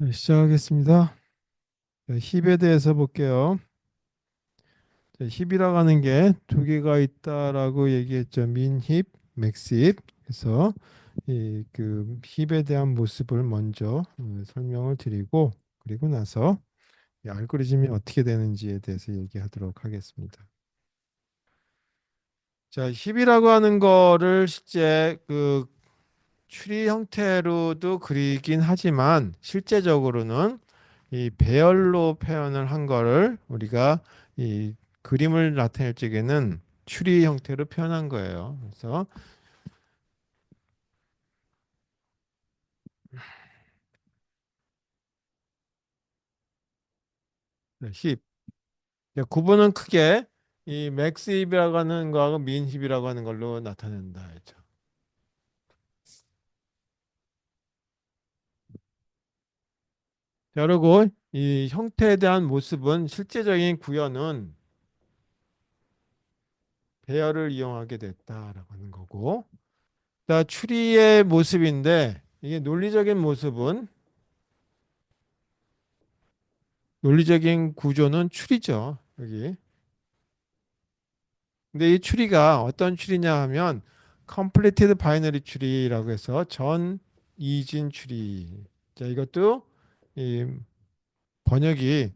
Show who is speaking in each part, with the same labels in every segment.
Speaker 1: 네, 시작하겠습니다. 자, 힙에 대해서 볼게요. 자, 힙이라고 하는 게 두 개가 있다라고 얘기했죠. 민힙, 맥스힙. 그래서 이 그 힙에 대한 모습을 먼저 설명을 드리고 그리고 나서 이 알고리즘이 어떻게 되는지에 대해서 얘기하도록 하겠습니다. 자, 힙이라고 하는 거를 실제 그 추리 형태로도 그리긴 하지만 실제적으로는 이 배열로 표현을 한 거를 우리가 이 그림을 나타낼 적에는 추리 형태로 표현한 거예요. 그래서 힙. 구분은 크게 이 맥스 힙이라고 하는 거하고 민 힙이라고 하는 걸로 나타낸다 했죠. 자, 그리고 이 형태에 대한 모습은 실제적인 구현은 배열을 이용하게 됐다라고 하는 거고, 자, 추리의 모습인데 이게 논리적인 구조는 추리죠. 여기. 근데 이 추리가 어떤 추리냐 하면 completed binary 추리라고 해서 전 이진 추리. 자, 이것도 이 번역이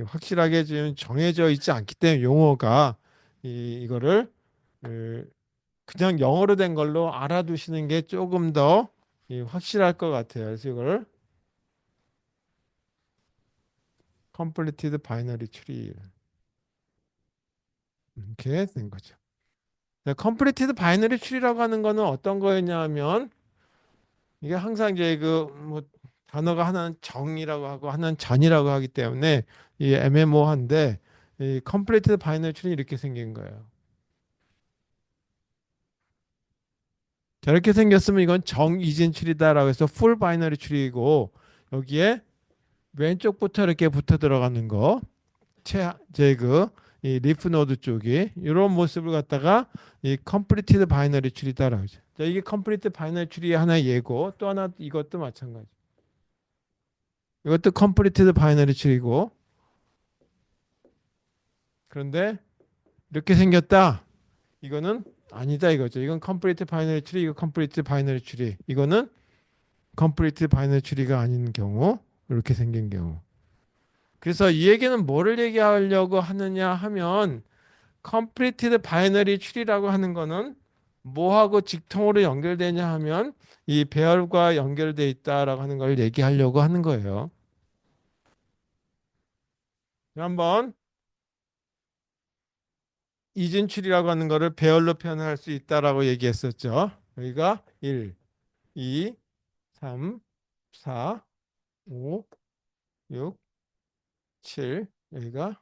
Speaker 1: 확실하게 지금 정해져 있지 않기 때문에 용어가 이거를 그냥 영어로 된 걸로 알아두시는 게 조금 더 확실할 것 같아요. 그래서 이걸 completed binary tree 이렇게 된 거죠. 컴플리티드 바이너리 추리라고 하는 거는 어떤 거였냐면 이게 항상 이제 그 뭐 단어가 하나는 정이라고 하고 하나는 전이라고 하기 때문에 이 애매모호한데 이 컴플리티드 바이너리 추리 이렇게 생긴 거예요. 저렇게 생겼으면 이건 정이진 추리다라고 해서 풀 바이너리 추리이고 여기에 왼쪽부터 이렇게 붙어 들어가는 거 제그 이 리프 노드 쪽이 이런 모습을 갖다가 이 컴플리티드 바이너리 추리다라고 하죠. 자, 이게 컴플리트 바이너리 추리의 하나의 예고 또 하나 이것도 마찬가지. 이것도 컴플리티드 바이너리 추리고 그런데 이렇게 생겼다. 이거는 아니다 이거죠. 이건 컴플리트 바이너리 추리, 이거 컴플리트 바이너리 추리. 이거는 컴플리트 바이너리 추리가 아닌 경우 이렇게 생긴 경우. 그래서 이 얘기는 뭐를 얘기하려고 하느냐 하면 컴플리티드 바이너리 추리라고 하는 거는 뭐하고 직통으로 연결되냐 하면 이 배열과 연결돼 있다라고 하는 걸 얘기하려고 하는 거예요. 한번 이진 추리라고 하는 거를 배열로 표현할 수 있다라고 얘기했었죠. 여기가 1, 2, 3, 4, 5, 6, 7, 여기가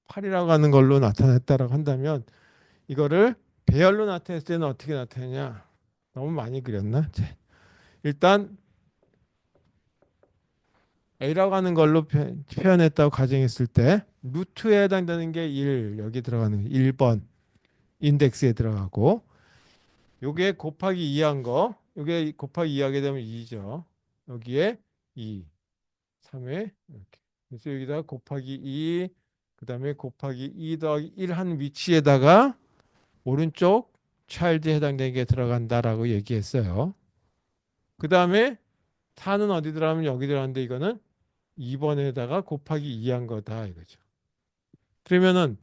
Speaker 1: 8이라고 하는 걸로 나타냈다라고 한다면 이거를 배열로 나타냈을 때는 어떻게 나타내냐? 너무 많이 그렸나? 일단 A라고 하는 걸로 표현했다고 가정했을 때 루트에 해당되는 게 1, 여기 들어가는 1번 인덱스에 들어가고 요게 곱하기 2한 거 요게 곱하기 2 하게 되면 2죠. 여기에 2, 3회 이렇게. 그래서 여기다 곱하기 2, 그 다음에 곱하기 2 더하기 1 한 위치에다가 오른쪽 차일드에 해당되는 게 들어간다라고 얘기했어요. 그 다음에 타는 어디 들어가면 여기 들어가는데 이거는 2번에다가 곱하기 2 한 거다 이거죠. 그러면은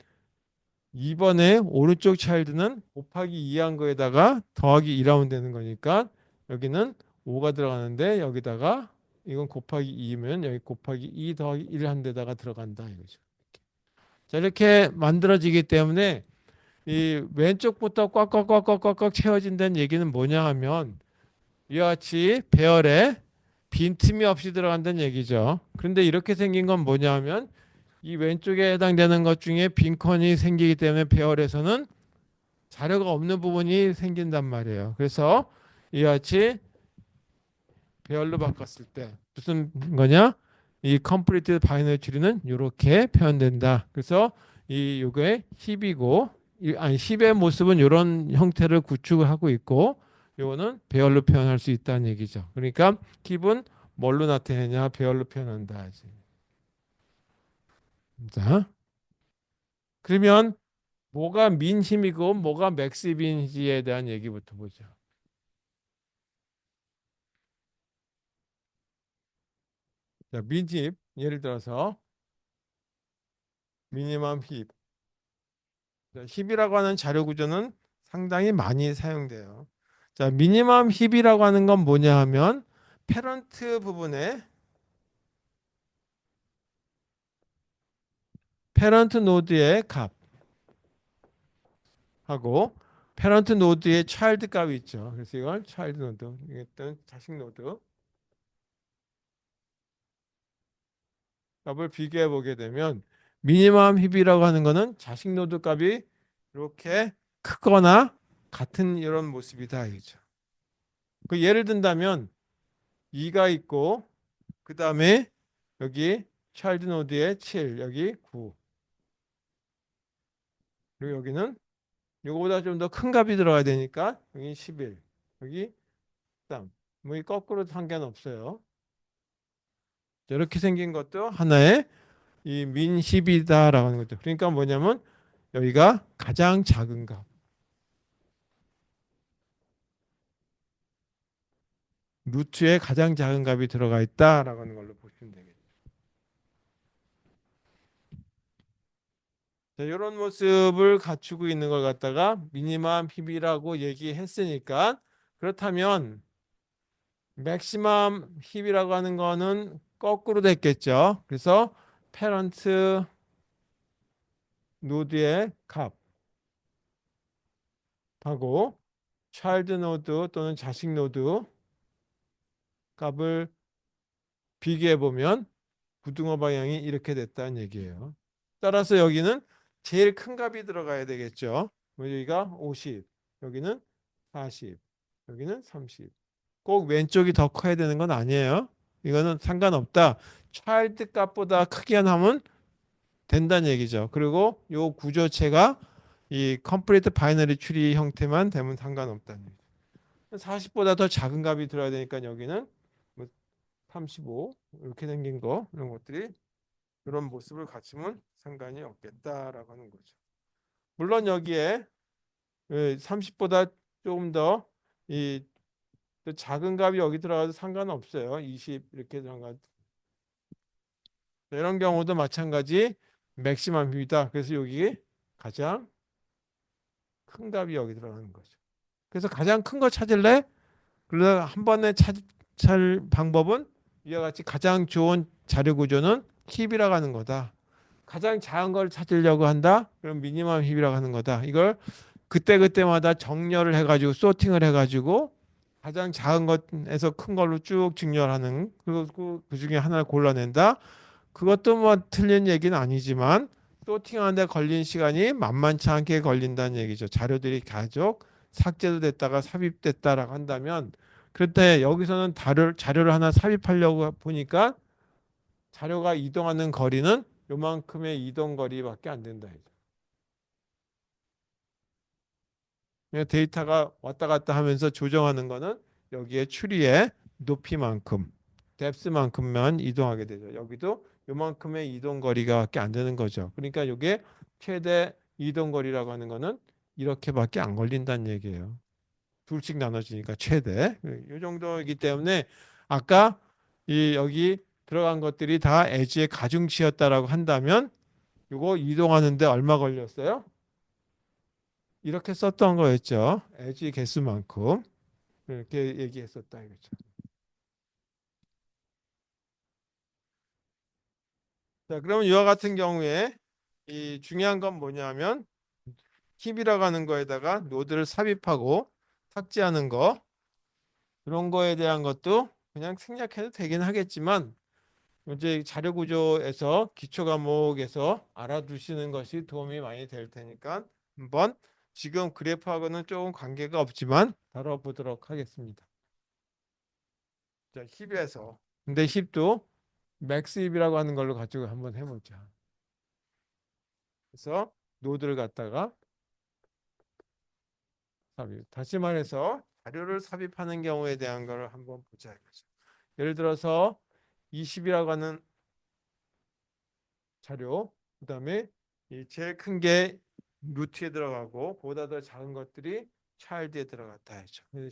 Speaker 1: 2번에 오른쪽 차일드는 곱하기 2 한 거에다가 더하기 2하면 되는 거니까 여기는 5가 들어가는데 여기다가 이건 곱하기 2면 여기 곱하기 2 더하기 1 한 데다가 들어간다 이거죠. 자, 이렇게 만들어지기 때문에 이 왼쪽부터 꽉꽉꽉꽉꽉꽉 채워진다는 얘기는 뭐냐 하면 이와 같이 배열에 빈틈이 없이 들어간다는 얘기죠. 그런데 이렇게 생긴 건 뭐냐 하면 이 왼쪽에 해당되는 것 중에 빈컨이 생기기 때문에 배열에서는 자료가 없는 부분이 생긴단 말이에요. 그래서 이와 같이 배열로 바꿨을 때 무슨 거냐? 이 컴플리트 바이너리 추리는 이렇게 표현된다. 그래서 이 요게 힙이고 아니 힙의 모습은 이런 형태를 구축을 하고 있고 요거는 배열로 표현할 수 있다는 얘기죠. 그러니까 힙은 뭘로 나타내냐? 배열로 표현한다 하지. 자, 그러면 뭐가 민힘이고 뭐가 맥시빈지에 대한 얘기부터 보죠. 자, 민힘 예를 들어서 미니멈 힙. 자, 힙이라고 하는 자료 구조는 상당히 많이 사용돼요. 자, 미니멈 힙이라고 하는 건 뭐냐 하면 패런트 부분에 패런트 노드의 값하고 패런트 노드의 차일드 값이 있죠. 그래서 이걸 차일드 노드, 이랬던 자식 노드 값을 비교해 보게 되면 미니멈 힙이라고 하는 거는 자식 노드 값이 이렇게 크거나 같은 이런 모습이다 이거죠. 그 예를 든다면 2가 있고 그 다음에 여기 차일드 노드에 7, 여기 9, 그리고 여기는 이거보다 좀 더 큰 값이 들어가야 되니까 여기 11, 여기 3. 뭐이 거꾸로 상관없어요. 이렇게 생긴 것도 하나의 이 민힙이다라고 하는 거죠. 그러니까 뭐냐면 여기가 가장 작은 값. 루트에 가장 작은 값이 들어가 있다라고 하는 걸로 보시면 되겠죠. 자, 이런 모습을 갖추고 있는 걸 갖다가 미니멈 힙이라고 얘기했으니까 그렇다면 맥시멈 힙이라고 하는 거는 거꾸로 됐겠죠. 그래서 페런트 노드의 값하고 차일드 노드 또는 자식 노드 값을 비교해 보면 부등호 방향이 이렇게 됐다는 얘기예요. 따라서 여기는 제일 큰 값이 들어가야 되겠죠. 뭐 여기가 50, 여기는 40, 여기는 30. 꼭 왼쪽이 더 커야 되는 건 아니에요. 이거는 상관없다. 차일드 값보다 크게 하면 된다는 얘기죠. 그리고 요 구조체가 이 컴플리트 바이너리 추리 형태만 되면 상관없다는 얘기죠. 40보다 더 작은 값이 들어야 되니까 여기는 뭐 35 이렇게 생긴 거 이런 것들이 이런 모습을 갖추면 상관이 없겠다라고 하는 거죠. 물론 여기에 30보다 조금 더이 작은 값이 여기 들어가도 상관없어요. 20 이렇게 들어가. 이런 경우도 마찬가지 맥시멈입니다. 그래서 여기 가장 큰 값이 여기 들어가는 거죠. 그래서 가장 큰 거 찾을래? 그래서 한 번에 찾을 방법은 이와 같이 가장 좋은 자료 구조는 힙이라고 하는 거다. 가장 작은 걸 찾으려고 한다? 그럼 미니멈 힙이라고 하는 거다. 이걸 그때그때마다 정렬을 해가지고 소팅을 해가지고 가장 작은 것에서 큰 걸로 쭉 직렬하는 그리고 그 중에 하나를 골라낸다. 그것도 뭐 틀린 얘기는 아니지만 소팅하는데 걸린 시간이 만만치 않게 걸린다는 얘기죠. 자료들이 계속 삭제도 됐다가 삽입됐다라고 한다면 그때 여기서는 자료를 하나 삽입하려고 보니까 자료가 이동하는 거리는 요만큼의 이동 거리밖에 안 된다. 데이터가 왔다 갔다 하면서 조정하는 거는 여기에 추리의 높이만큼, 뎁스만큼만 이동하게 되죠. 여기도 요만큼의 이동 거리가밖에 안 되는 거죠. 그러니까 이게 최대 이동 거리라고 하는 거는 이렇게밖에 안 걸린다는 얘기예요. 둘씩 나눠지니까 최대. 이 정도이기 때문에 아까 이 여기 들어간 것들이 다 에지의 가중치였다라고 한다면 이거 이동하는데 얼마 걸렸어요? 이렇게 썼던 거였죠. 에지 개수만큼 이렇게 얘기했었다 이거죠. 자, 그러면 이와 같은 경우에 이 중요한 건 뭐냐면 힙이라고 하는 거에다가 노드를 삽입하고 삭제하는 거 그런 거에 대한 것도 그냥 생략해도 되긴 하겠지만 이제 자료 구조에서 기초 과목에서 알아두시는 것이 도움이 많이 될 테니까 한번 지금 그래프하고는 조금 관계가 없지만 다뤄보도록 하겠습니다. 자, 힙에서 근데 힙도 맥스 힙이라고 하는 걸로 가지고 한번 해보자. 그래서 노드를 갖다가 삽입. 다시 말해서 자료를 삽입하는 경우에 대한 걸 한번 보자 이거죠. 예를 들어서 20이라고 하는 자료, 그다음에 이 제일 큰 게 루트에 들어가고 보다 더 작은 것들이 차일드에 들어갔다 했죠. 그래서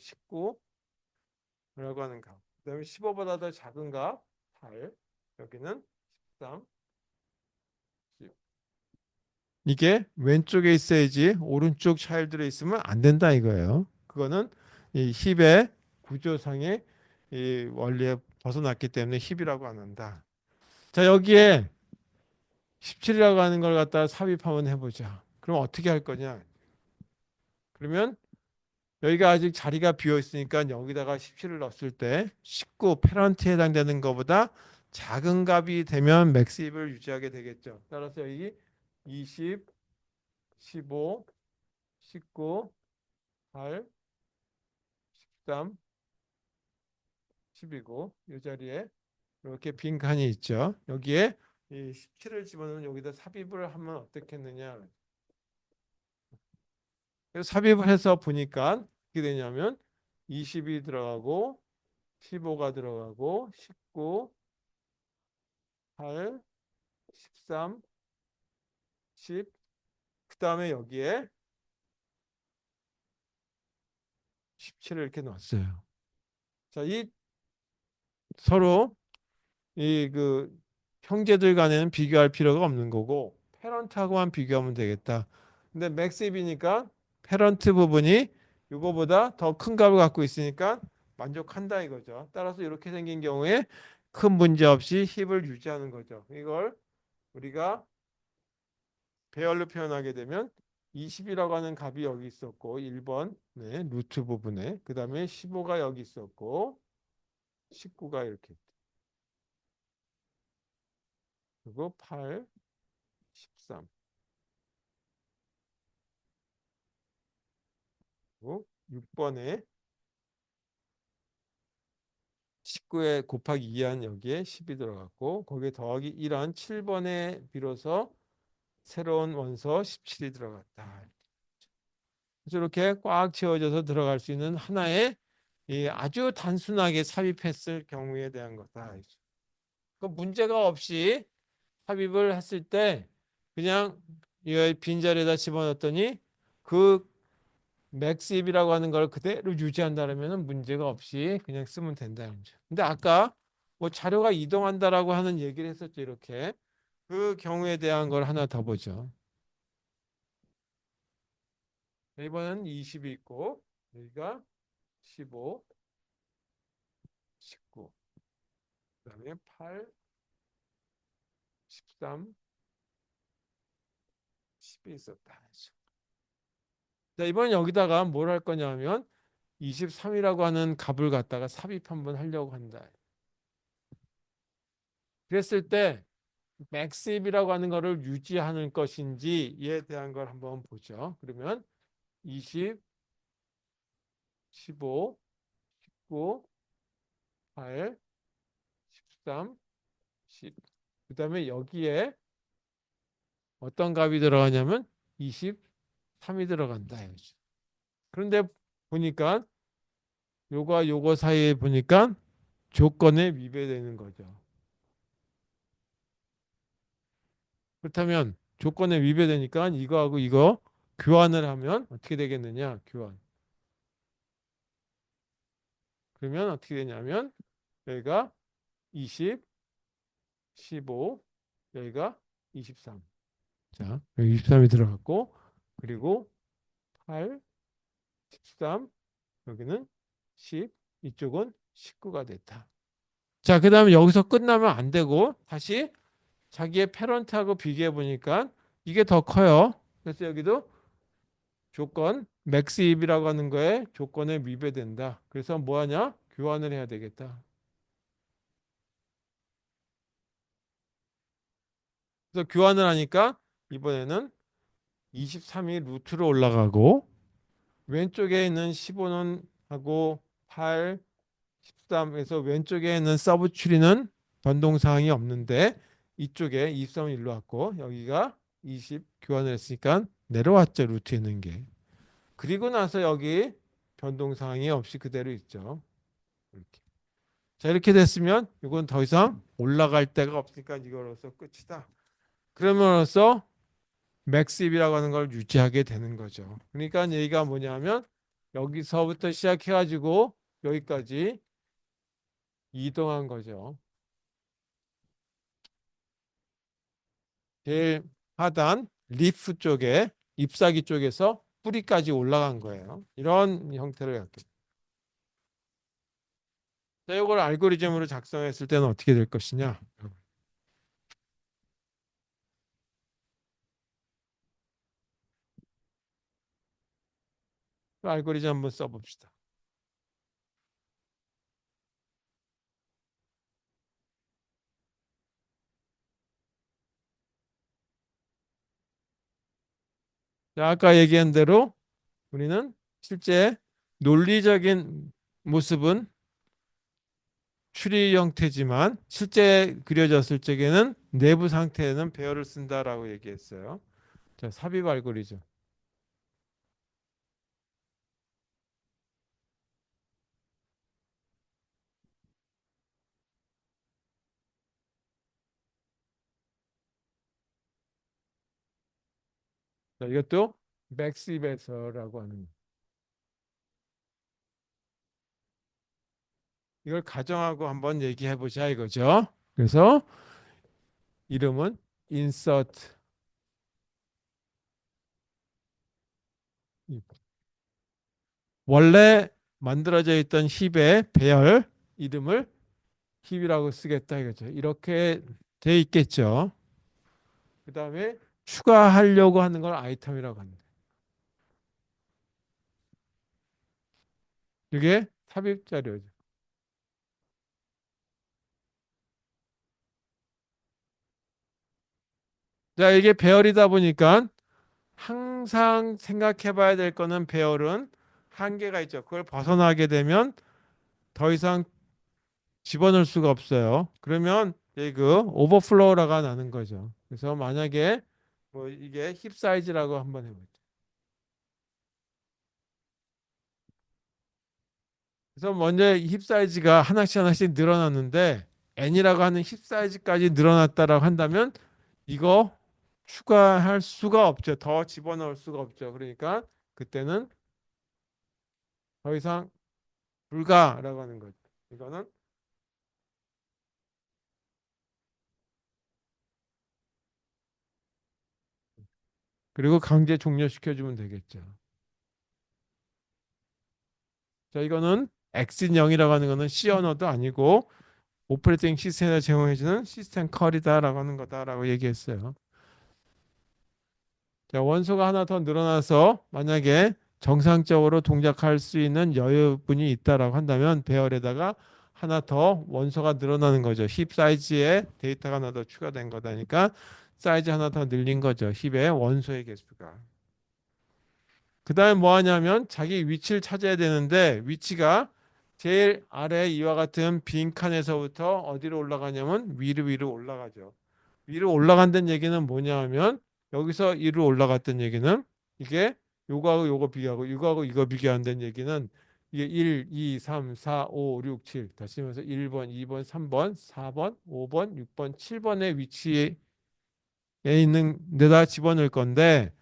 Speaker 1: 19라고 하는 값. 그다음에 15보다 더 작은 값 8. 여기는 13. 이게 왼쪽에 있어야지 오른쪽 차일드로 있으면 안 된다 이거예요. 그거는 이 힙의 구조상의 이 원리에 벗어났기 때문에 힙이라고 안 한다. 자, 여기에 17이라고 하는 걸 갖다가 삽입하면 해보자. 그럼 어떻게 할 거냐? 그러면 여기가 아직 자리가 비어 있으니까 여기다가 17을 넣었을 때 19 페런트에 해당되는 것보다 작은 값이 되면 맥스입을 유지하게 되겠죠. 따라서 여기 20, 15, 19, 8, 13, 10이고 이 자리에 이렇게 빈 칸이 있죠. 여기에 이 17을 집어넣으면 여기다 삽입을 하면 어떻겠느냐? 그래서 삽입을 해서 보니까 어떻게 되냐면 20이 들어가고 15가 들어가고 19, 8, 13, 10. 그 다음에 여기에 17을 이렇게 넣었어요. 자, 이 서로 이 그 형제들 간에는 비교할 필요가 없는 거고 패런트하고만 비교하면 되겠다. 근데 맥스입이니까 패런트 부분이 이거보다 더 큰 값을 갖고 있으니까 만족한다 이거죠. 따라서 이렇게 생긴 경우에 큰 문제 없이 힙을 유지하는 거죠. 이걸 우리가 배열로 표현하게 되면 20이라고 하는 값이 여기 있었고 1번 네, 루트 부분에 그 다음에 15가 여기 있었고 19가 이렇게 그리고 8, 13 그리고 6번에 19에 곱하기 2한 여기에 10이 들어갔고 거기에 더하기 1한 7번에 비로소 새로운 원소 17이 들어갔다. 그래서 이렇게 꽉 채워져서 들어갈 수 있는 하나의 이 아주 단순하게 삽입했을 경우에 대한 거다. 그 문제가 없이 삽입을 했을 때 그냥 이 빈자리에다 집어넣었더니 그 맥스입이라고 하는 걸 그대로 유지한다면 문제가 없이 그냥 쓰면 된다는 거죠. 근데 아까 뭐 자료가 이동한다라고 하는 얘기를 했었죠. 이렇게 그 경우에 대한 걸 하나 더 보죠. 이번은 20이 있고 여기가 15, 19, 그다음에 8, 13, 10이 있었다. 자, 이번 여기다가 뭘 할 거냐면 23이라고 하는 값을 갖다가 삽입 한번 하려고 한다. 그랬을 때 맥스입이라고 하는 거를 유지하는 것인지에 대한 걸 한번 보죠. 그러면 20, 15, 19, 8, 13, 10. 그다음에 여기에 어떤 값이 들어가냐면 23이 들어간다. 그런데 보니까 요거 요거 사이에 보니까 조건에 위배되는 거죠. 그렇다면 조건에 위배되니까 이거하고 이거 교환을 하면 어떻게 되겠느냐? 교환. 그러면 어떻게 되냐면 여기가 20, 15, 여기가 23. 자, 여기 23이 들어갔고 그리고 8, 13, 여기는 10, 이쪽은 19가 됐다. 자, 그다음에 여기서 끝나면 안 되고 다시 자기의 패런트하고 비교해 보니까 이게 더 커요. 그래서 여기도 조건 맥스입이라고 하는 거에 조건에 위배된다. 그래서 뭐 하냐? 교환을 해야 되겠다. 그래서 교환을 하니까 이번에는 23이 루트로 올라가고 왼쪽에 있는 15는 하고 8, 13에서 왼쪽에 있는 서브 추리는 변동 사항이 없는데 이쪽에 23은 일로 왔고 여기가 20 교환을 했으니까 내려왔죠. 루트에 있는 게. 그리고 나서 여기 변동 사항이 없이 그대로 있죠. 이렇게. 자, 이렇게 됐으면 이건 더 이상 올라갈 데가 없으니까 이거로서 끝이다. 그러면서 맥십이라고 하는 걸 유지하게 되는 거죠. 그러니까 얘기가 뭐냐면 여기서부터 시작해가지고 여기까지 이동한 거죠. 제일 하단 리프 쪽에 잎사귀 쪽에서 뿌리까지 올라간 거예요. 이런 형태를 갖게. 자, 이걸 알고리즘으로 작성했을 때는 어떻게 될 것이냐? 그 알고리즘 한번 써봅시다. 자, 아까 얘기한 대로 우리는 실제 논리적인 모습은 추리 형태지만 실제 그려졌을 적에는 내부 상태에는 배열을 쓴다라고 얘기했어요. 자, 삽입 알고리즘. 자, 이것도 맥시베서라고 하는 이걸 가정하고 한번 얘기해 보자 이거죠. 그래서 이름은 insert. 원래 만들어져 있던 힙의 배열 이름을 힙이라고 쓰겠다 이거죠. 이렇게 돼 있겠죠. 그 다음에 추가하려고 하는 걸 아이템이라고 합니다. 이게 삽입 자료죠. 자, 이게 배열이다 보니까 항상 생각해 봐야 될 거는 배열은 한계가 있죠. 그걸 벗어나게 되면 더 이상 집어넣을 수가 없어요. 그러면 이게 그 오버플로우가 나는 거죠. 그래서 만약에 뭐 이게 힙 사이즈라고 한번 해보죠. 그래서 먼저 힙 사이즈가 하나씩 하나씩 늘어났는데 n이라고 하는 힙 사이즈까지 늘어났다라고 한다면 이거 추가할 수가 없죠. 더 집어넣을 수가 없죠. 그러니까 그때는 더 이상 불가라고 하는 거죠. 이거는 그리고 강제 종료시켜주면 되겠죠. 자, 이거는 엑슨 0이라고 하는 거는 C 언어도 아니고 오퍼레이팅 시스템에 제공해주는 시스템 컬이다라고 하는 거다라고 얘기했어요. 자, 원소가 하나 더 늘어나서 만약에 정상적으로 동작할 수 있는 여유분이 있다라고 한다면 배열에다가 하나 더 원소가 늘어나는 거죠. 힙 사이즈에 데이터가 하나 더 추가된 거다니까 사이즈 하나 더 늘린 거죠. 힙의 원소의 개수가. 그 다음에 뭐 하냐면 자기 위치를 찾아야 되는데 위치가 제일 아래 이와 같은 빈 칸에서부터 어디로 올라가냐면 위로 올라가죠. 위로 올라간다는 얘기는 뭐냐 하면 여기서 위로 올라갔던 얘기는 이게 요거하고 요거 비교하고 이거하고 이거 비교한다는 얘기는 이게 1, 2, 3, 4, 5, 6, 7 다시 하면서 1번, 2번, 3번, 4번, 5번, 6번, 7번의 위치에 있는 데다 집어넣을 건데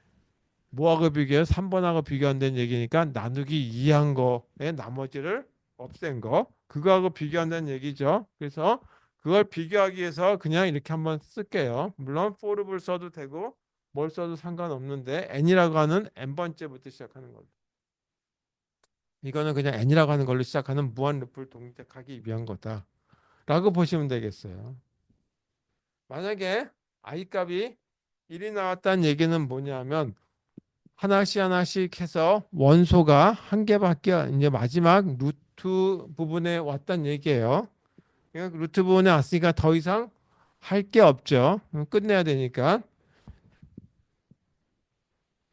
Speaker 1: 뭐하고 비교해요? 3번하고 비교한다는 얘기니까 나누기 2한 거에 나머지를 없앤 거. 그거하고 비교한다는 얘기죠. 그래서 그걸 비교하기 위해서 그냥 이렇게 한번 쓸게요. 물론 for를 써도 되고 뭘 써도 상관없는데 n이라고 하는 n번째부터 시작하는 거죠. 이거는 그냥 n이라고 하는 걸로 시작하는 무한 루프를 동작하기 위한 거다. 라고 보시면 되겠어요. 만약에 i 값이 1이 나왔다는 얘기는 뭐냐면 하나씩 하나씩 해서 원소가 한 개밖에 이제 마지막 루트 부분에 왔단 얘기예요. 그러니까 루트 부분에 왔으니까 더 이상 할 게 없죠. 끝내야 되니까.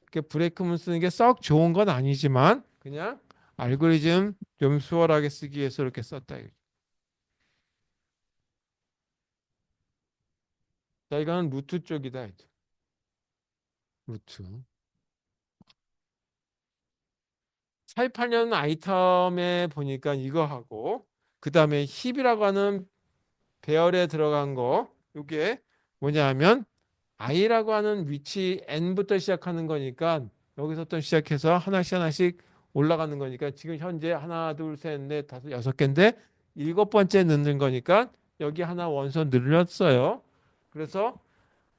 Speaker 1: 이렇게 브레이크문 쓰는 게 썩 좋은 건 아니지만 그냥 알고리즘 좀 수월하게 쓰기 위해서 이렇게 썼다. 자, 이거는 루트 쪽이다. 루트. 사입하려는 아이템에 보니까 이거 하고 그 다음에 힙이라고 하는 배열에 들어간 거, 이게 뭐냐 하면 i라고 하는 위치 n부터 시작하는 거니까 여기서부터 시작해서 하나씩 하나씩 올라가는 거니까 지금 현재 하나, 둘, 셋, 넷, 다섯, 여섯 개인데 일곱 번째 넣는 거니까 여기 하나 원소 늘렸어요. 그래서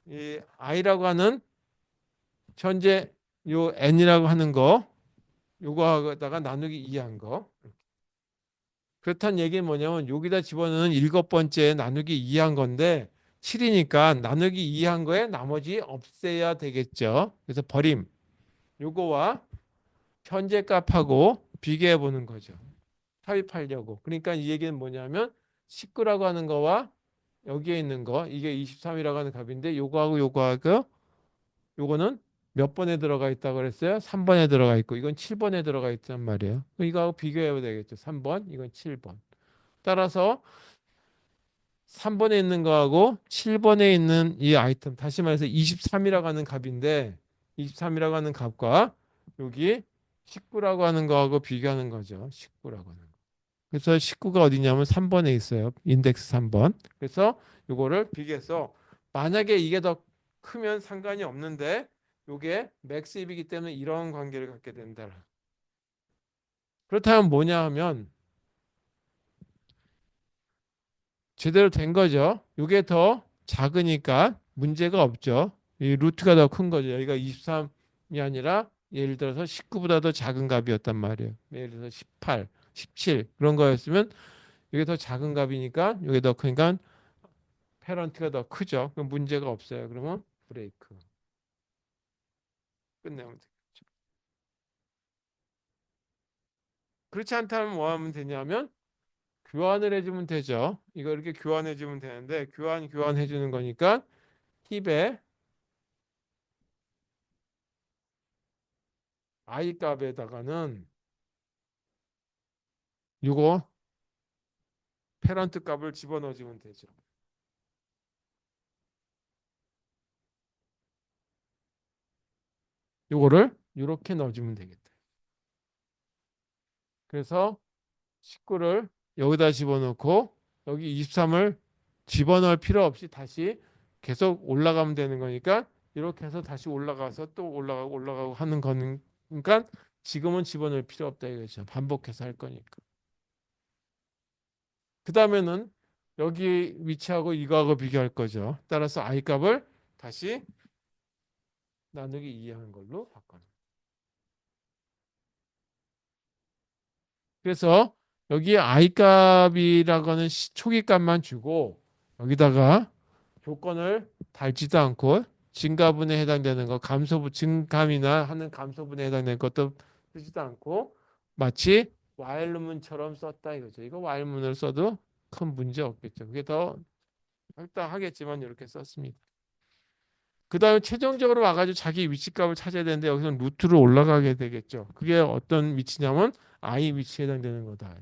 Speaker 1: 이 i라고 하는 현재 요 n이라고 하는 거 요거하다가 나누기 2한 거. 그렇다는 얘기는 뭐냐면 여기다 집어넣는 일곱 번째 나누기 2한 건데 7이니까 나누기 2한 거에 나머지 없애야 되겠죠. 그래서 버림. 요거와 현재 값하고 비교해 보는 거죠. 삽입하려고. 그러니까 이 얘기는 뭐냐면 19라고 하는 거와 여기에 있는 거 이게 23이라고 하는 값인데 요거하고 요거하고 요거는 몇 번에 들어가 있다고 그랬어요? 3번에 들어가 있고 이건 7번에 들어가 있단 말이에요. 이거하고 비교해야 되겠죠. 3번, 이건 7번. 따라서 3번에 있는 거하고 7번에 있는 이 아이템 다시 말해서 23이라고 하는 값인데 23이라고 하는 값과 여기 19라고 하는 거하고 비교하는 거죠. 19라고 하는 거. 그래서 19가 어디냐면 3번에 있어요. 인덱스 3번. 그래서 이거를 비교해서 만약에 이게 더 크면 상관이 없는데 이게 맥스 입이기 때문에 이런 관계를 갖게 된다. 그렇다면 뭐냐 하면 제대로 된 거죠. 이게 더 작으니까 문제가 없죠. 이 루트가 더 큰 거죠. 여기가 23이 아니라 예를 들어서 19보다 더 작은 값이었단 말이에요. 예를 들어서 18, 17 그런 거였으면 이게 더 작은 값이니까 이게 더 크니까 페런트가 더 크죠. 그럼 문제가 없어요. 그러면 브레이크 끝내면 되겠죠. 그렇지 않다면 뭐 하면 되냐면 교환을 해주면 되죠. 이거 이렇게 교환해주면 되는데 교환해주는 거니까 힙에 i 값에다가는 이거 페런트 값을 집어넣어주면 되죠. 이거를 이렇게 넣어주면 되겠다. 그래서 19를 여기다 집어넣고 여기 23을 집어넣을 필요 없이 다시 계속 올라가면 되는 거니까 이렇게 해서 다시 올라가서 또 올라가고 하는 거니까 지금은 집어넣을 필요 없다 이거죠. 반복해서 할 거니까. 그 다음에는 여기 위치하고 이거하고 비교할 거죠. 따라서 i 값을 다시 나누기 2하는 걸로 바꿔. 그래서 여기 i 값이라고 하는 초기 값만 주고 여기다가 조건을 달지도 않고 증가분에 해당되는 거 감소분 증감이나 하는 감소분에 해당되는 것도 쓰지도 않고 마치 while문처럼 썼다 이거죠. 이거 while문을 써도 큰 문제 없겠죠. 그게 더 할당하겠지만 이렇게 썼습니다. 그 다음에 최종적으로 와가지고 자기 위치값을 찾아야 되는데 여기서 루트로 올라가게 되겠죠. 그게 어떤 위치냐면 i 위치에 해당되는 거다.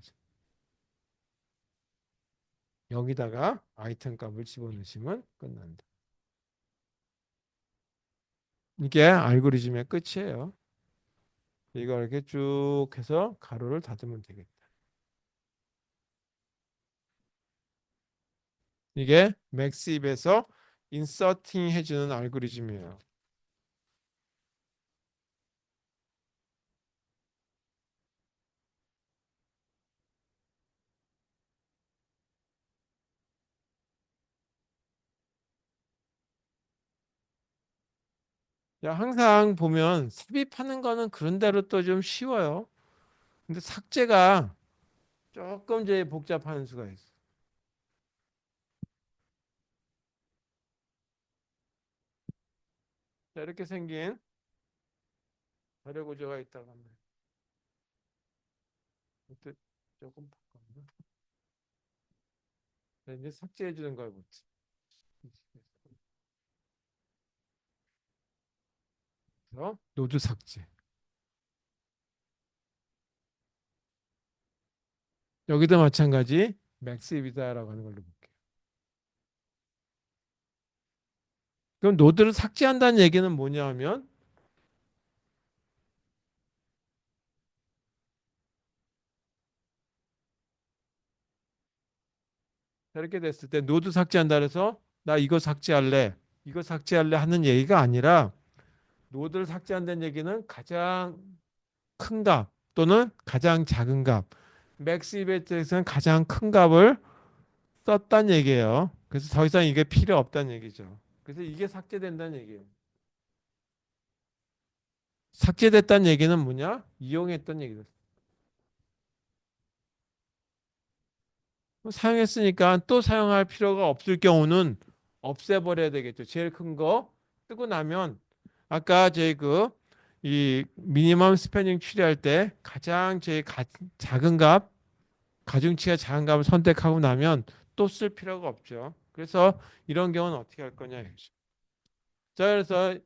Speaker 1: 여기다가 아이템 값을 집어넣으시면 끝난다. 이게 알고리즘의 끝이에요. 이걸 이렇게 쭉 해서 가로를 닫으면 되겠다. 이게 맥스입에서 인서팅 해주는 알고리즘이에요. 야, 항상 보면 삽입하는 거는 그런 대로 또 좀 쉬워요. 근데 삭제가 조금 이제 복잡한 수가 있어. 자, 이렇게 생긴 자료 구조가 있다고 합니다. 이것도 조금 바꿨나? 자, 이제 삭제해 주는 걸 보자. 그래서 노드 삭제. 여기도 마찬가지 맥스입이다라고 하는 걸로 볼게요. 그럼 노드를 삭제한다는 얘기는 뭐냐 하면 이렇게 됐을 때 노드 삭제한다 그래서 나 이거 삭제할래. 이거 삭제할래 하는 얘기가 아니라 노드를 삭제한다는 얘기는 가장 큰 값 또는 가장 작은 값. 맥스 이벤트에서는 가장 큰 값을 썼다는 얘기예요. 그래서 더 이상 이게 필요 없다는 얘기죠. 그래서 이게 삭제된다는 얘기예요. 삭제됐다는 얘기는 뭐냐? 이용했던 얘기죠. 사용했으니까 또 사용할 필요가 없을 경우는 없애버려야 되겠죠. 제일 큰 거 뜨고 나면 아까 저희 이 미니멈 스패닝 추리할 때 가장 제일 작은 값, 가중치가 작은 값을 선택하고 나면 또 쓸 필요가 없죠. 그래서 이런 경우는 어떻게 할 거냐. 자, 그래서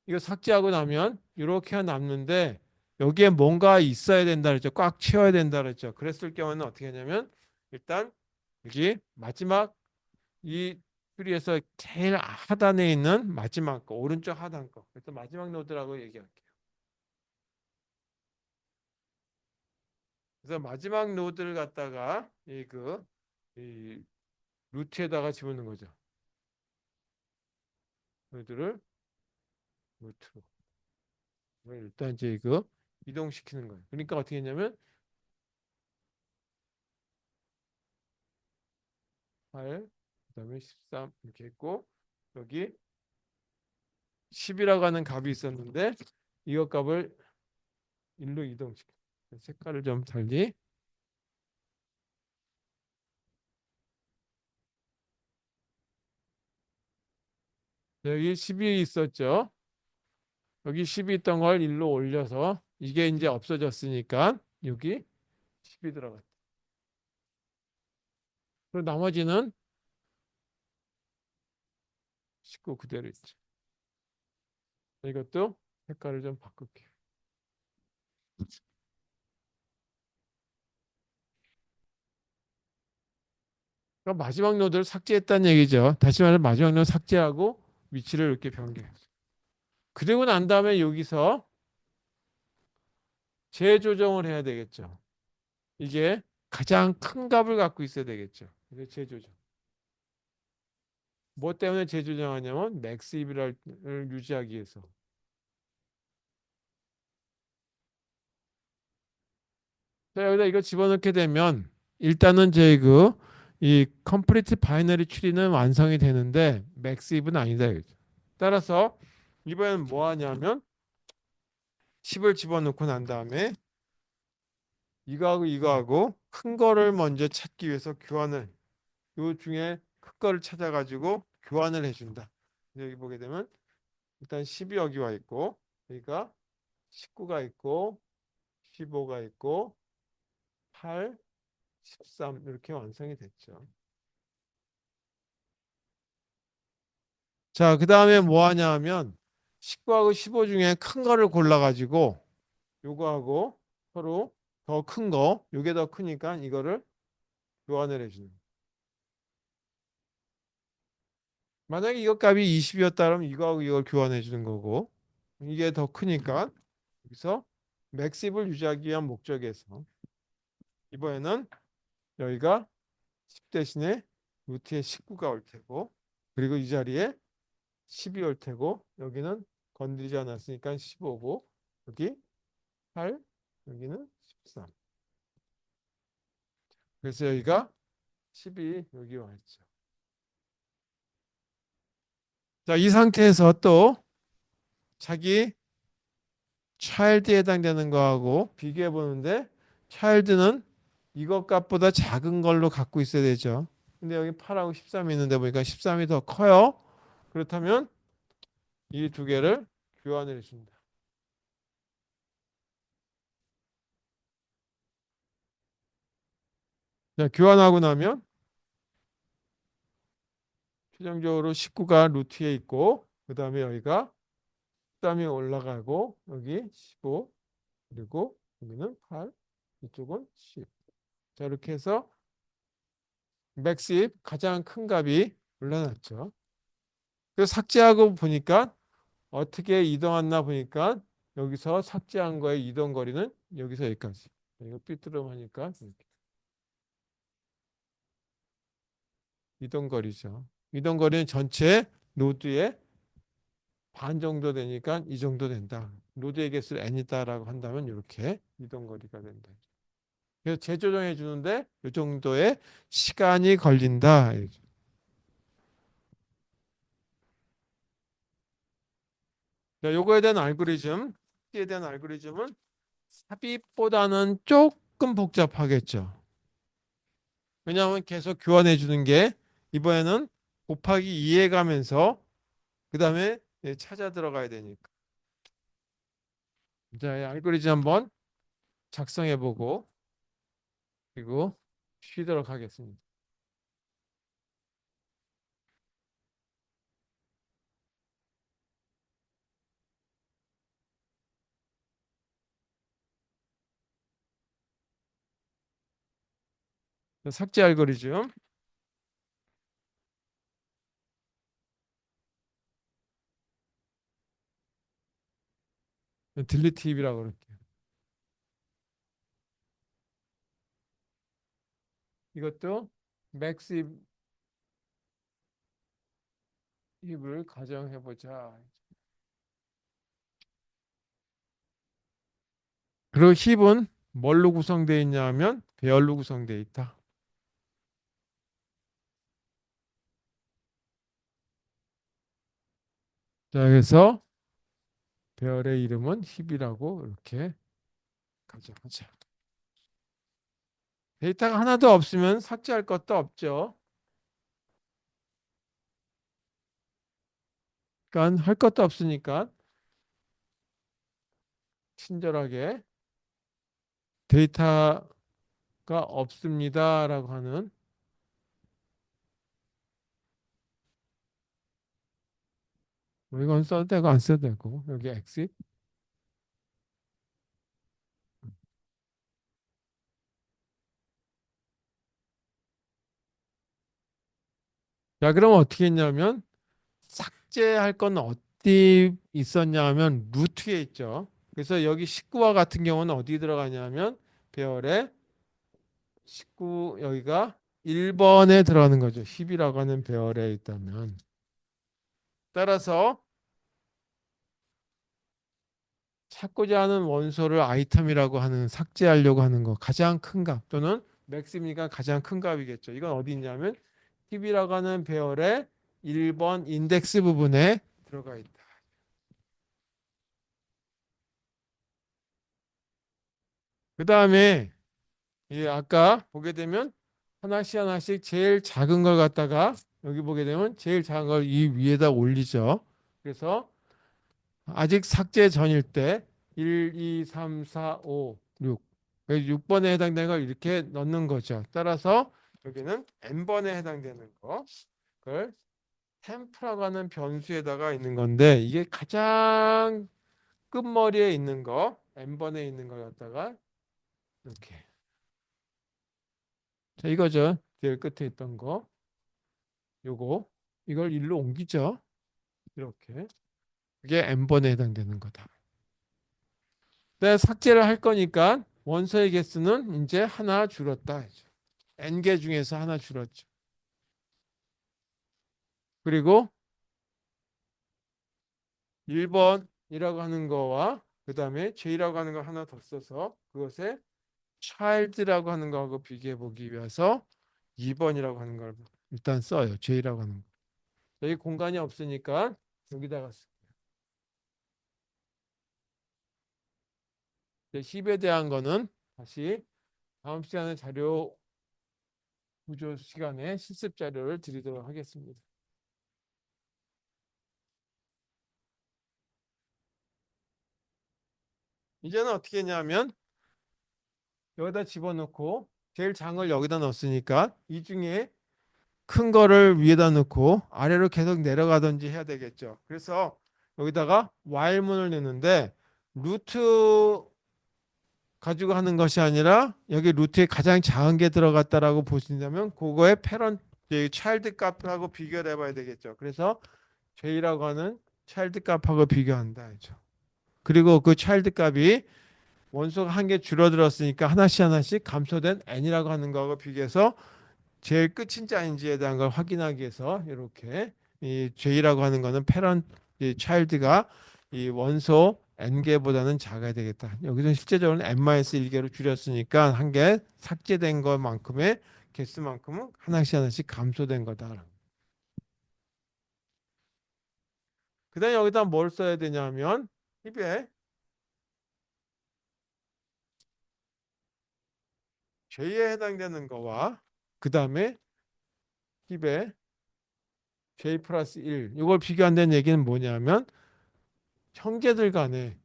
Speaker 1: 이거 삭제하고 나면 이렇게 남는데 여기에 뭔가 있어야 된다 그랬죠. 꽉 채워야 된다 그랬죠. 그랬을 경우는 어떻게 하냐면 일단 여기 마지막 이 트리에서 제일 하단에 있는 마지막 거 오른쪽 하단 거 그래서 마지막 노드라고 얘기할게요. 그래서 마지막 노드를 갖다가 이 루트에다가 집어넣는 거죠. 노드를 루트로 일단 이제 이동시키는 거예요. 그러니까 어떻게 했냐면 8 그다음에 13 이렇게 했고 여기 10이라고 하는 값이 있었는데 이것 값을 1로 이동시켜. 색깔을 좀 달리. 여기 10이 있었죠. 여기 10이 있던 걸 1로 올려서 이게 이제 없어졌으니까 여기 10이 들어갔다. 그리고 나머지는 19 그대로 있죠. 이것도 색깔을 좀 바꿀게요. 그럼 마지막 노드를 삭제했다는 얘기죠. 다시 말해 마지막 노드 삭제하고 위치를 이렇게 변경해요. 그리고 난 다음에 여기서 재조정을 해야 되겠죠. 이게 가장 큰 값을 갖고 있어야 되겠죠. 그래서 재조정. 뭐 때문에 재조정하냐면 맥스 이비를 유지하기 위해서. 자, 여기다 이거 집어넣게 되면 일단은 제 이 컴플리트 바이너리 추리는 완성이 되는데 맥스 이브는 아니다. 이거죠. 따라서 이번엔 뭐 하냐면 10을 집어넣고 난 다음에 이거하고 이거하고 큰 거를 먼저 찾기 위해서 교환을 요 중에 큰 거를 찾아가지고 교환을 해준다. 여기 보게 되면 일단 10이 여기 와 있고 여기가 19가 있고 15가 있고 8, 13 이렇게 완성이 됐죠. 자, 그 다음에 뭐 하냐 하면 19하고 15 중에 큰 거를 골라가지고 요거하고 서로 더 큰 거, 요게 더 크니까 이거를 교환을 해주는 거예요. 만약에 이거 값이 20이었다 그러면 이거하고 이걸 교환해 주는 거고 이게 더 크니까 여기서 맥십을 유지하기 위한 목적에서 이번에는 여기가 10 대신에 루트에 19가 올 테고 그리고 이 자리에 10이 올 테고 여기는 건드리지 않았으니까 15고 여기 8 여기는 13 그래서 여기가 10이 여기 와 있죠. 자, 이 상태에서 또 자기 차일드에 해당되는 거하고 비교해 보는데 차일드는 이것 값보다 작은 걸로 갖고 있어야 되죠. 근데 여기 8하고 13이 있는데 보니까 13이 더 커요. 그렇다면 이 두 개를 교환을 해줍니다. 자, 교환하고 나면 최종적으로 19가 루트에 있고 그 다음에 여기가 13이 올라가고 여기 15 그리고 여기는 8 이쪽은 10. 자, 이렇게 해서 맥십 가장 큰 값이 올라났죠. 그래서 삭제하고 보니까 어떻게 이동했나 보니까 여기서 삭제한 거의 이동 거리는 여기서 여기까지. 이거 삐뚤어하니까 이렇게. 이동거리죠. 이동거리는 전체 노드의 반 정도 되니까 이 정도 된다. 노드의 개수를 n이다라고 한다면 이렇게 이동거리가 된다. 그래서 재조정해 주는데 이 정도의 시간이 걸린다. 자, 요거에 대한 알고리즘, 에 대한 알고리즘은 삽입보다는 조금 복잡하겠죠. 왜냐하면 계속 교환해 주는 게 이번에는 곱하기 2해 가면서 그 다음에 찾아 들어가야 되니까. 자, 이 알고리즘 한번 작성해 보고 그리고 쉬도록 하겠습니다. 삭제 알고리즘, 딜리트 힙이라고 그럴게요. 이것도 맥스 힙을 가정해 보자. 그리고 힙은 뭘로 구성되어 있냐 하면 배열로 구성되어 있다. 자, 그래서 배열의 이름은 힙이라고 이렇게 가정하자. 데이터가 하나도 없으면 삭제할 것도 없죠. 그러니까 할 것도 없으니까 친절하게 데이터가 없습니다라고 하는 뭐 이건 써도 되고 안 써도 되고 여기 exit. 자, 그럼 어떻게 했냐면 삭제할 건 어디 있었냐 하면 루트에 있죠. 그래서 여기 19와 같은 경우는 어디 들어가냐면 배열에 19 여기가 1번에 들어가는 거죠. 10이라고 하는 배열에 있다면. 따라서 찾고자 하는 원소를 아이템이라고 하는 삭제하려고 하는 거 가장 큰 값 또는 맥스미가 가장 큰 값이겠죠. 이건 어디 있냐면 10이라고 하는 배열의 1번 인덱스 부분에 들어가 있다. 그 다음에 아까 보게 되면 하나씩 하나씩 제일 작은 걸 갖다가 여기 보게 되면 제일 작은 걸 이 위에다 올리죠. 그래서 아직 삭제 전일 때 1, 2, 3, 4, 5, 6. 6번에 해당되는 걸 이렇게 넣는 거죠. 따라서 여기는 n번에 해당되는 거. 그걸 템프라고 하는 변수에다가 있는 건데 이게 가장 끝머리에 있는 거, n번에 있는 걸 갖다가 이렇게. 자, 이거죠. 제일 끝에 있던 거. 요거. 이걸 일로 옮기죠. 이렇게. 그게 n번에 해당되는 거다. 네, 삭제를 할 거니까 원소의 개수는 이제 하나 줄었다. n개 중에서 하나 줄었죠. 그리고 1번이라고 하는 거와 그 다음에 j라고 하는 거 하나 더 써서 그것에 child라고 하는 거하고 비교해 보기 위해서 2번이라고 하는 걸 일단 써요. j라고 하는 거. 여기 공간이 없으니까 여기다가 쓸게요. 10에 대한 거는 다시 다음 시간에 자료 구조 시간에 실습 자료를 드리도록 하겠습니다. 이제는 어떻게 했냐면 여기다 집어넣고 제일 작은 걸 여기다 넣었으니까 이 중에 큰 거를 위에다 넣고 아래로 계속 내려가든지 해야 되겠죠. 그래서 여기다가 while문을 넣는데 루트 가지고 하는 것이 아니라 여기 루트에 가장 작은 게 들어갔다라고 보신다면 그거의 패런 차일드 값하고 비교를 해봐야 되겠죠. 그래서 j라고 하는 차일드 값하고 비교한다 했죠. 그리고 그 차일드 값이 원소가 한 개 줄어들었으니까 하나씩 하나씩 감소된 n이라고 하는 거하고 비교해서 제일 끝인지 아닌지에 대한 걸 확인하기 위해서 이렇게 이 J라고 하는 거는 패런 이 차일드가 이 원소 n개보다는 작아야 되겠다. 여기서는 실제적으로 n-1개로 줄였으니까 한 개 삭제된 것만큼의 개수만큼은 하나씩 하나씩 감소된 거다. 그다음에 여기다 뭘 써야 되냐면 힙에 J에 해당되는 거와 그다음에 힙에 J 플러스 1 이걸 비교한다는 얘기는 뭐냐면 형제들 간에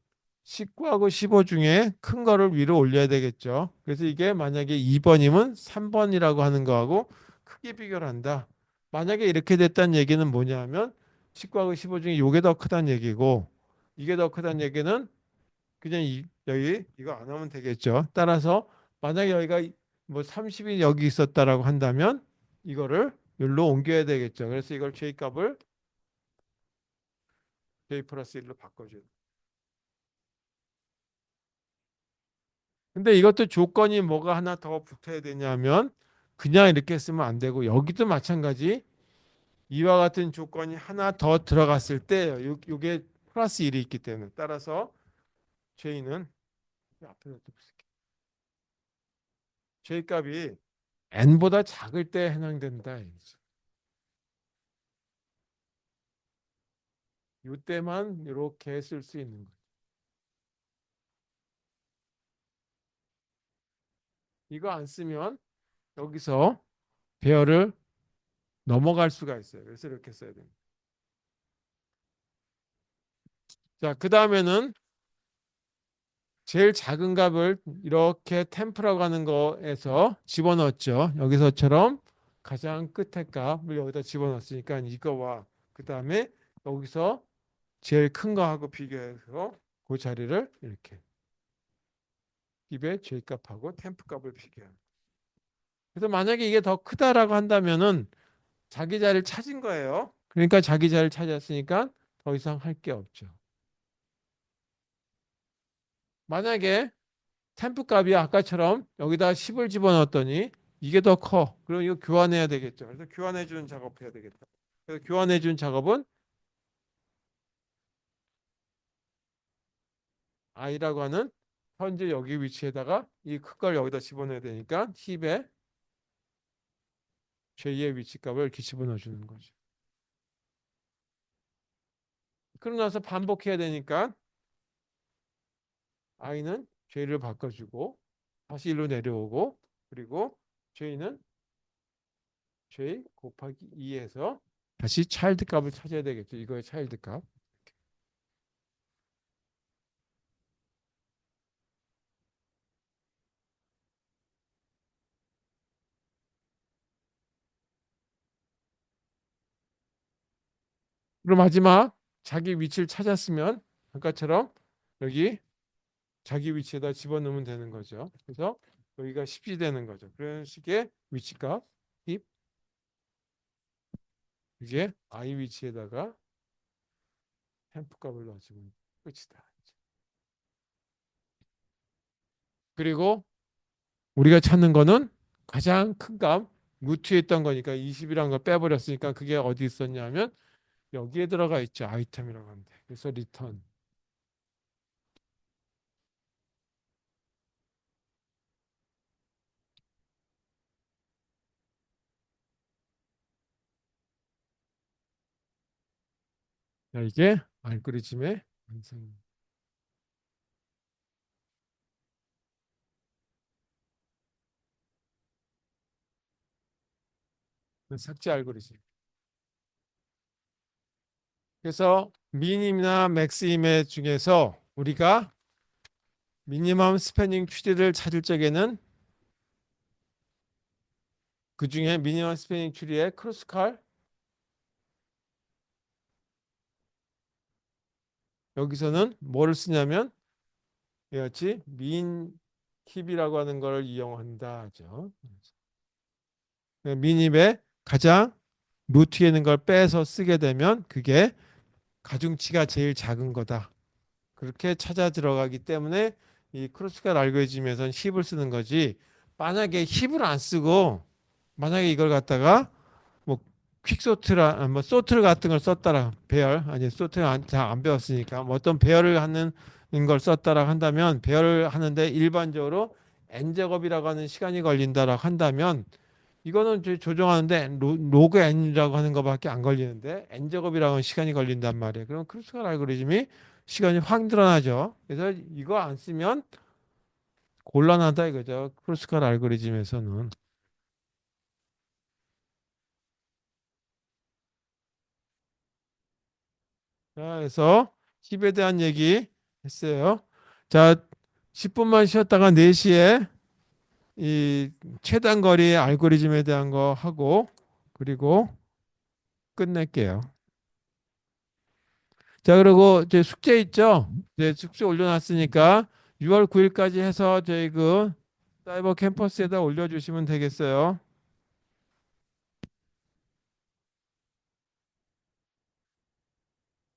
Speaker 1: 19하고 15 중에 큰 거를 위로 올려야 되겠죠. 그래서 이게 만약에 2번이면 3번이라고 하는 거하고 크게 비교를 한다. 만약에 이렇게 됐다는 얘기는 뭐냐면 19하고 15 중에 이게 더 크다는 얘기고 이게 더 크다는 얘기는 그냥 여기 이거 안 하면 되겠죠. 따라서 만약에 여기가 뭐 30이 여기 있었다라고 한다면 이거를 여기로 옮겨야 되겠죠. 그래서 이걸 J 값을 J 플러스 1로 바꿔줘요. 근데 이것도 조건이 뭐가 하나 더 붙어야 되냐면 그냥 이렇게 쓰면 안 되고 여기도 마찬가지 이와 같은 조건이 하나 더 들어갔을 때 요게 플러스 1이 있기 때문에 따라서 J는 앞에다 또 쓸게요. J 값이 n보다 작을 때 해당된다. 이때만 이렇게 쓸 수 있는 거예요. 이거 안 쓰면 여기서 배열을 넘어갈 수가 있어요. 그래서 이렇게 써야 됩니다. 자, 그 다음에는 제일 작은 값을 이렇게 템프라고 하는 거에서 집어넣었죠. 여기서처럼 가장 끝에 값을 여기다 집어넣었으니까 이거와 그 다음에 여기서 제일 큰 거하고 비교해서 그 자리를 이렇게 입에 제일 값하고 템프 값을 비교해요. 그래서 만약에 이게 더 크다라고 한다면은 자기 자리를 찾은 거예요. 그러니까 자기 자리를 찾았으니까 더 이상 할 게 없죠. 만약에 템프 값이 아까처럼 여기다 10을 집어넣었더니 이게 더 커. 그럼 이거 교환해야 되겠죠. 그래서 교환해 주는 작업해야 되겠다. 그래서 교환해 준 작업은 i라고 하는 현재 여기 위치에다가 이 큰 걸 여기다 집어넣어야 되니까 10에 j의 위치 값을 이렇게 집어넣어 주는 거죠. 그러고 나서 반복해야 되니까 i는 j를 바꿔주고 다시 1로 내려오고 그리고 j는 j 곱하기 2에서 다시 차일드 값을 찾아야 되겠죠. 이거의 차일드 값. 그럼 마지막 자기 위치를 찾았으면 아까처럼 여기 자기 위치에다 집어넣으면 되는 거죠. 그래서 여기가 10이 되는 거죠. 그런 식의 위치값 힙 이게 i 위치에다가 템프 값을 넣어주면 끝이다. 그리고 우리가 찾는 거는 가장 큰 값, 루트에 있던 거니까 20이라는 걸 빼버렸으니까 그게 어디 있었냐면 여기에 들어가 있죠. 아이템이라고 하는데. 그래서 리턴. 자, 이게 알고리즘의 완성. 삭제 알고리즘. 그래서 미님이나 맥스임의 중에서 우리가 미니멈 스패닝 트리를 찾을 적에는 그 중에 미니멈 스패닝 트리의 크로스칼 여기서는 뭐를 쓰냐면 이같이 민 힙이라고 하는 걸 이용한다 하죠. 민입에 가장 루트에 있는 걸 빼서 쓰게 되면 그게 가중치가 제일 작은 거다. 그렇게 찾아 들어가기 때문에 이 크로스칼 알고리즘에서는 힙을 쓰는 거지. 만약에 힙을 안 쓰고 만약에 이걸 갖다가 뭐 퀵소트라 뭐 소트 같은 걸 썼다라 배열 아니 소트를 안 배웠으니까 뭐 어떤 배열을 하는 걸 썼다라 한다면 배열을 하는데 일반적으로 n 제곱이라고 하는 시간이 걸린다라고 한다면 이거는 이제 조정하는데 로그 n이라고 하는 것밖에 안 걸리는데 n 제곱이라고 하는 시간이 걸린단 말이에요. 그럼 크루스칼 알고리즘이 시간이 확 늘어나죠. 그래서 이거 안 쓰면 곤란하다 이거죠. 크루스칼 알고리즘에서는. 자, 그래서 힙에 대한 얘기 했어요. 자, 10분만 쉬었다가 4시에 이 최단거리 알고리즘에 대한 거 하고 그리고 끝낼게요. 자, 그리고 이제 숙제 있죠? 이제 숙제 올려놨으니까 6월 9일까지 해서 저희 그 사이버 캠퍼스에다 올려주시면 되겠어요.